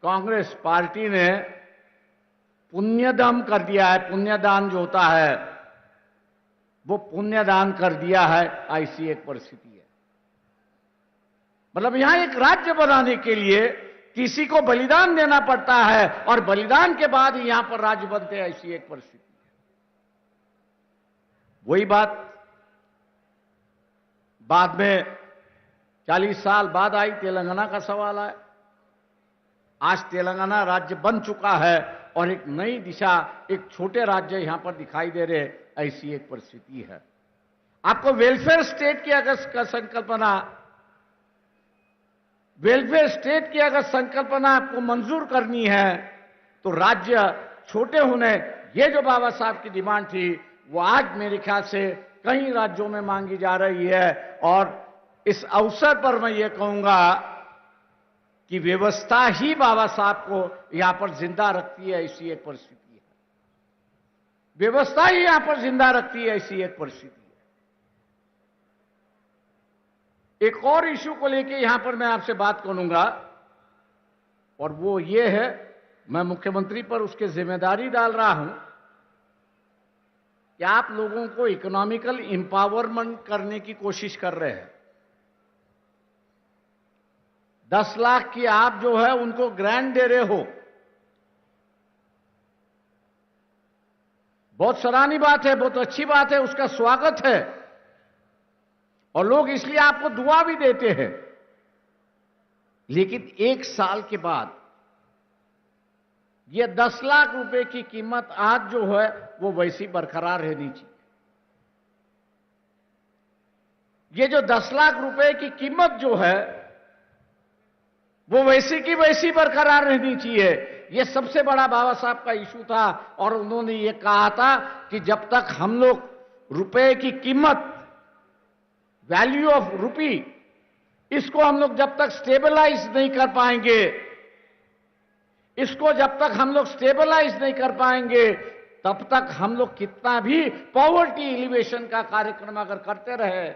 Congress party ने पुण्यदान कर दिया है। पुण्यदान जो होता है वो पुण्यदान कर दिया है, ऐसी एक परिस्थिति है। मतलब यहां एक राज्य बनाने के लिए किसी को बलिदान देना पड़ता है और बलिदान के बाद ही यहां पर राज्य बनते हैं, ऐसी एक परिस्थिति है। वही बात बाद में 40 साल बाद आई, तेलंगाना का सवाल आया। आज तेलंगाना राज्य बन चुका है और एक नई दिशा, एक छोटे राज्य यहां पर दिखाई दे रहे, ऐसी एक परिस्थिति है। आपको वेलफेयर स्टेट की अगर संकल्पना, वेलफेयर स्टेट की अगर संकल्पना आपको मंजूर करनी है तो राज्य छोटे होने, ये जो बाबा साहब की डिमांड थी वो आज मेरे ख्याल से कई राज्यों में मांगी जा रही है। और इस अवसर पर मैं ये कहूंगा कि व्यवस्था ही बाबा साहब को यहां पर जिंदा रखती है, ऐसी एक परिस्थिति है। व्यवस्था ही यहां पर जिंदा रखती है, ऐसी एक परिस्थिति है। एक और इश्यू को लेकर यहां पर मैं आपसे बात करूंगा और वो ये है, मैं मुख्यमंत्री पर उसकी जिम्मेदारी डाल रहा हूं कि आप लोगों को इकोनॉमिकल एम्पावरमेंट करने की कोशिश कर रहे हैं। 10 लाख की आप जो है उनको ग्रांट दे रहे हो, बहुत सराहनीय बात है, बहुत अच्छी बात है, उसका स्वागत है और लोग इसलिए आपको दुआ भी देते हैं। लेकिन 1 साल के बाद ये 10 लाख रुपए की कीमत आज जो है वो वैसी बरकरार रहनी चाहिए। ये जो 10 लाख रुपए की कीमत जो है वो वैसी की वैसी बरकरार रहनी चाहिए। ये सबसे बड़ा बाबा साहब का इशू था और उन्होंने ये कहा था कि जब तक हम लोग रुपए की कीमत, वैल्यू ऑफ रुपी, इसको हम लोग जब तक स्टेबलाइज नहीं कर पाएंगे, इसको जब तक हम लोग स्टेबलाइज नहीं कर पाएंगे, तब तक हम लोग कितना भी पॉवर्टी एलिवेशन का कार्यक्रम अगर करते रहे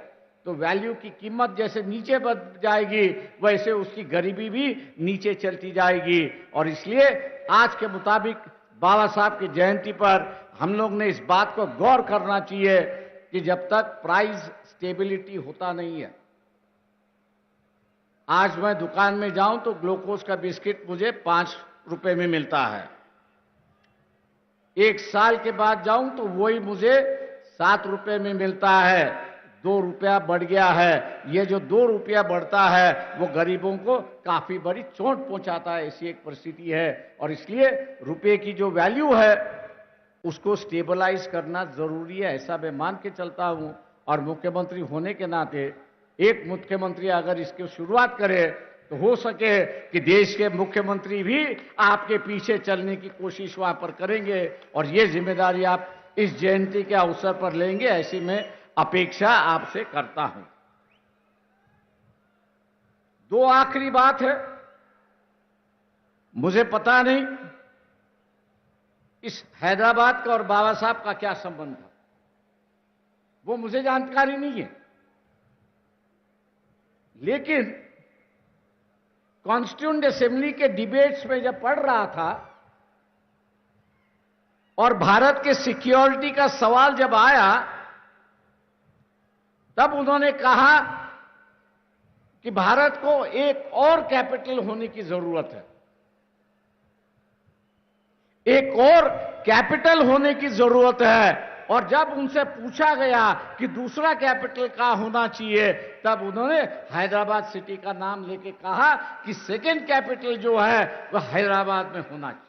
तो वैल्यू की कीमत जैसे नीचे बढ़ जाएगी वैसे उसकी गरीबी भी नीचे चलती जाएगी। और इसलिए आज के मुताबिक बाबा साहब की जयंती पर हम लोग ने इस बात को गौर करना चाहिए कि जब तक प्राइस स्टेबिलिटी होता नहीं है, आज मैं दुकान में जाऊं तो ग्लूकोज का बिस्किट मुझे 5 रुपए में मिलता है, 1 साल के बाद जाऊं तो वही मुझे 7 रुपए में मिलता है, 2 रुपया बढ़ गया है। ये जो 2 रुपया बढ़ता है वो गरीबों को काफी बड़ी चोट पहुंचाता है, ऐसी एक परिस्थिति है। और इसलिए रुपए की जो वैल्यू है उसको स्टेबलाइज करना जरूरी है, ऐसा मैं मान के चलता हूं। और मुख्यमंत्री होने के नाते एक मुख्यमंत्री अगर इसकी शुरुआत करे तो हो सके कि देश के मुख्यमंत्री भी आपके पीछे चलने की कोशिश वहां पर करेंगे और ये जिम्मेदारी आप इस जयंती के अवसर पर लेंगे, ऐसी मैं अपेक्षा आपसे करता हूं। 2 आखिरी बात है, मुझे पता नहीं इस हैदराबाद का और बाबा साहब का क्या संबंध था, वो मुझे जानकारी नहीं है। लेकिन कॉन्स्टिट्यूएंट असेंबली के डिबेट्स में जब पढ़ रहा था और भारत के सिक्योरिटी का सवाल जब आया तब उन्होंने कहा कि भारत को एक और कैपिटल होने की जरूरत है, एक और कैपिटल होने की जरूरत है। और जब उनसे पूछा गया कि दूसरा कैपिटल कहां होना चाहिए तब उन्होंने हैदराबाद सिटी का नाम लेके कहा कि सेकंड कैपिटल जो है वह हैदराबाद में होना चाहिए,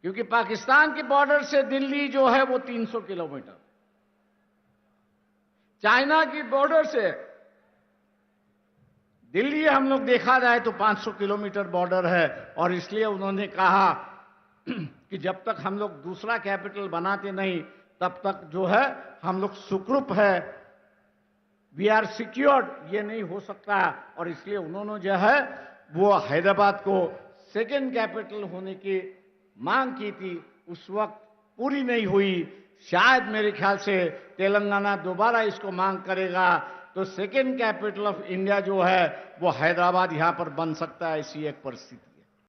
क्योंकि पाकिस्तान के बॉर्डर से दिल्ली जो है वो 300 किलोमीटर, चाइना की बॉर्डर से दिल्ली हम लोग देखा जाए तो 500 किलोमीटर बॉर्डर है। और इसलिए उन्होंने कहा कि जब तक हम लोग दूसरा कैपिटल बनाते नहीं तब तक जो है हम लोग सुखरूप है, वी आर सिक्योर्ड, ये नहीं हो सकता। और इसलिए उन्होंने जो है वो हैदराबाद को सेकंड कैपिटल होने की मांग की थी, उस वक्त पूरी नहीं हुई। शायद मेरे ख्याल से तेलंगाना दोबारा इसको मांग करेगा तो सेकेंड कैपिटल ऑफ इंडिया जो है वो हैदराबाद यहां पर बन सकता है, ऐसी एक परिस्थिति।